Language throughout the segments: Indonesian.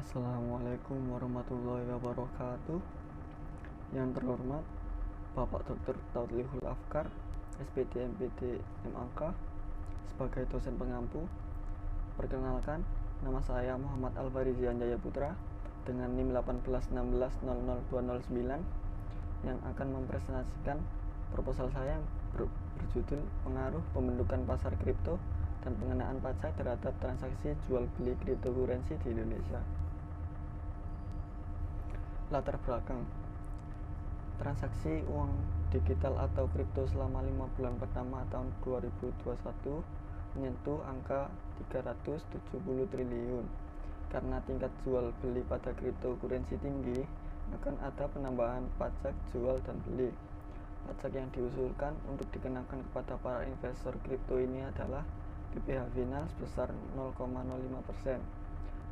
Assalamualaikum warahmatullahi wabarakatuh. Yang terhormat Bapak Dr. Tautlihul Afkar, SPD MPD MAK, sebagai dosen pengampu. Perkenalkan, nama saya Muhammad Alfarizian Jaya Putra dengan NIM 181600209 yang akan mempresentasikan proposal saya yang berjudul Pengaruh Pembentukan Pasar Kripto dan Pengenaan Pajak terhadap Transaksi Jual Beli Cryptocurrency di Indonesia. Latar belakang: transaksi uang digital atau kripto selama 5 bulan pertama tahun 2021 menyentuh angka 370 triliun. Karena tingkat jual beli pada cryptocurrency tinggi, akan ada penambahan pajak jual dan beli. Pajak yang diusulkan untuk dikenakan kepada para investor kripto ini adalah PPh final sebesar 0,05%.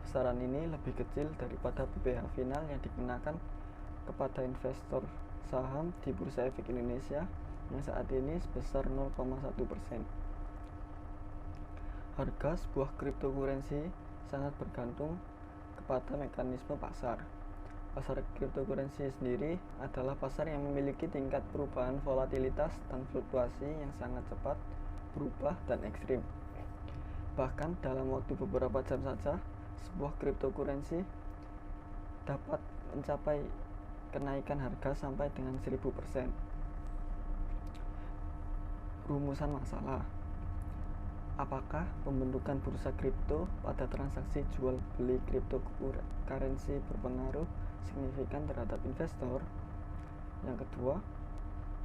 Besaran ini lebih kecil daripada PPh final yang dikenakan kepada investor saham di Bursa Efek Indonesia yang saat ini sebesar 0,1%. Harga sebuah cryptocurrency sangat bergantung kepada mekanisme pasar. Pasar cryptocurrency sendiri adalah pasar yang memiliki tingkat perubahan volatilitas dan fluktuasi yang sangat cepat, berubah, dan ekstrim. Bahkan dalam waktu beberapa jam saja, sebuah cryptocurrency dapat mencapai kenaikan harga sampai dengan 1000%. Rumusan masalah: apakah pembentukan bursa kripto pada transaksi jual beli cryptocurrency berpengaruh signifikan terhadap investor? Yang kedua,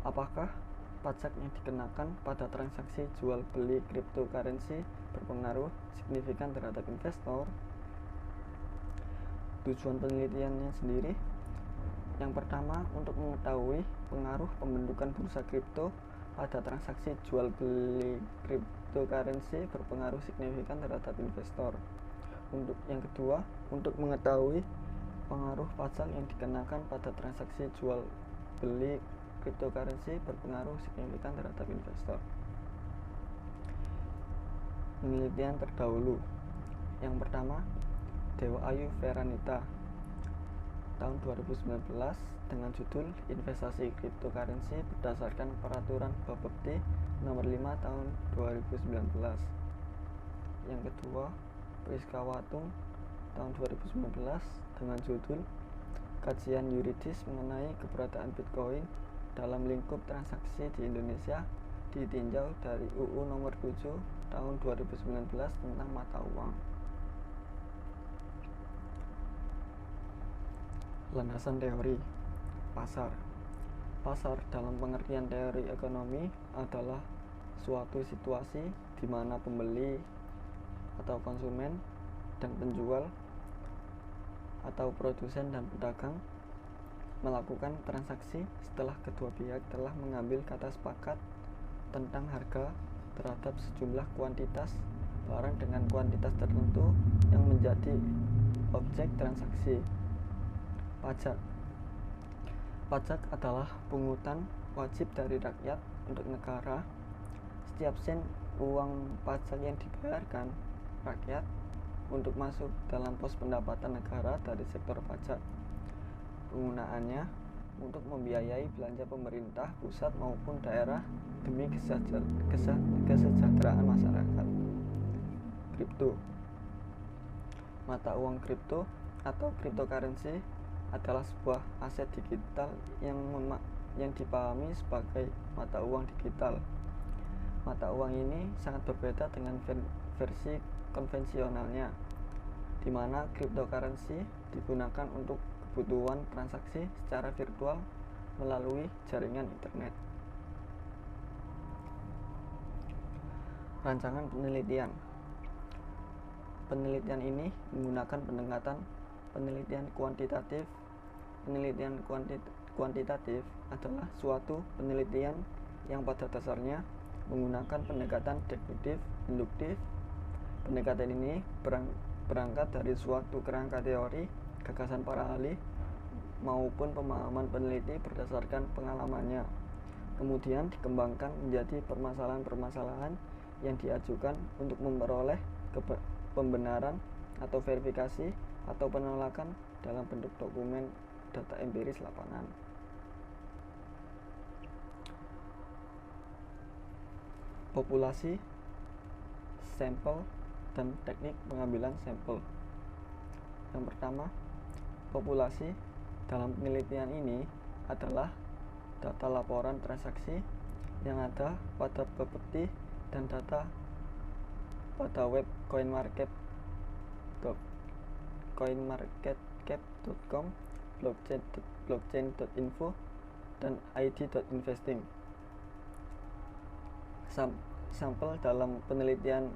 apakah pajak yang dikenakan pada transaksi jual beli cryptocurrency berpengaruh signifikan terhadap investor? Tujuan penelitiannya sendiri: yang pertama, untuk mengetahui pengaruh pembentukan bursa kripto pada transaksi jual beli cryptocurrency berpengaruh signifikan terhadap investor. Untuk yang kedua, untuk mengetahui pengaruh pajak yang dikenakan pada transaksi jual beli cryptocurrency berpengaruh signifikan terhadap investor. Penelitian terdahulu: yang pertama, Dewa Ayu Feranita tahun 2019 dengan judul Investasi Cryptocurrency berdasarkan Peraturan Bapepti Nomor 5 tahun 2019. Yang kedua, Priska Watung tahun 2019 dengan judul Kajian Yuridis mengenai keberadaan Bitcoin dalam lingkup transaksi di Indonesia ditinjau dari UU Nomor 7 tahun 2019 tentang mata uang. Landasan teori pasar. Pasar dalam pengertian teori ekonomi adalah suatu situasi di mana pembeli atau konsumen dan penjual atau produsen dan pedagang melakukan transaksi setelah kedua pihak telah mengambil kata sepakat tentang harga terhadap sejumlah kuantitas barang dengan kuantitas tertentu yang menjadi objek transaksi. Pajak adalah pungutan wajib dari rakyat untuk negara. Setiap sen uang pajak yang dibayarkan rakyat untuk masuk dalam pos pendapatan negara dari sektor pajak. Penggunaannya untuk membiayai belanja pemerintah pusat maupun daerah demi kesejahteraan masyarakat. Kripto. Mata uang kripto atau cryptocurrency adalah sebuah aset digital yang dipahami sebagai mata uang digital. Mata uang ini sangat berbeda dengan versi konvensionalnya, di mana cryptocurrency digunakan untuk kebutuhan transaksi secara virtual melalui jaringan internet. Rancangan penelitian. Penelitian ini menggunakan pendekatan penelitian kuantitatif. Penelitian kuantitatif adalah suatu penelitian yang pada dasarnya menggunakan pendekatan deduktif induktif. Pendekatan ini berangkat dari suatu kerangka teori, gagasan para ahli, maupun pemahaman peneliti berdasarkan pengalamannya. Kemudian dikembangkan menjadi permasalahan-permasalahan yang diajukan untuk memperoleh pembenaran atau verifikasi atau penolakan dalam bentuk dokumen data empiris lapangan. Populasi, sampel, dan teknik pengambilan sampel. Yang pertama, populasi. Dalam penelitian ini adalah data laporan transaksi yang ada pada bapeti dan data pada web coinmarketcap.com, blockchain.info, dan id.investing. Sampel dalam penelitian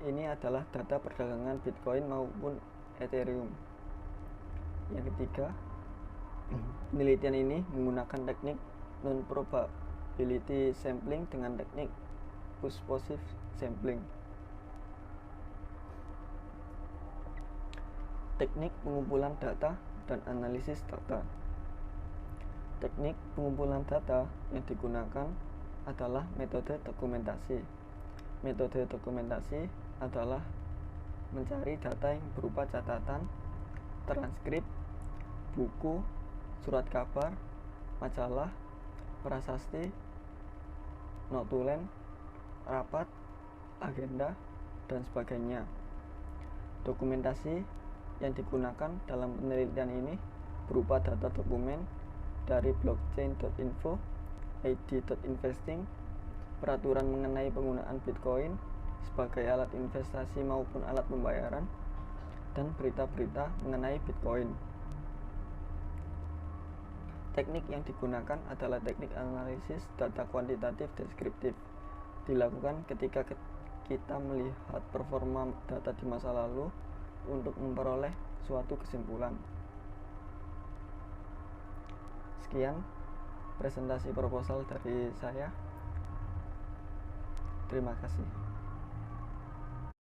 ini adalah data perdagangan Bitcoin maupun Ethereum. Yang ketiga, penelitian ini menggunakan teknik non-probability sampling dengan teknik push-positive sampling. Teknik pengumpulan data dan analisis data. Teknik pengumpulan data yang digunakan adalah metode dokumentasi. Metode dokumentasi adalah mencari data yang berupa catatan, transkrip, buku, surat kabar, majalah, prasasti, notulen, rapat, agenda, dan sebagainya. Dokumentasi yang digunakan dalam penelitian ini berupa data dokumen dari blockchain.info, id.investing, peraturan mengenai penggunaan Bitcoin sebagai alat investasi maupun alat pembayaran, dan berita-berita mengenai Bitcoin. Teknik yang digunakan adalah teknik analisis data kuantitatif deskriptif. Dilakukan ketika kita melihat performa data di masa lalu untuk memperoleh suatu kesimpulan. Sekian presentasi proposal dari saya. Terima kasih.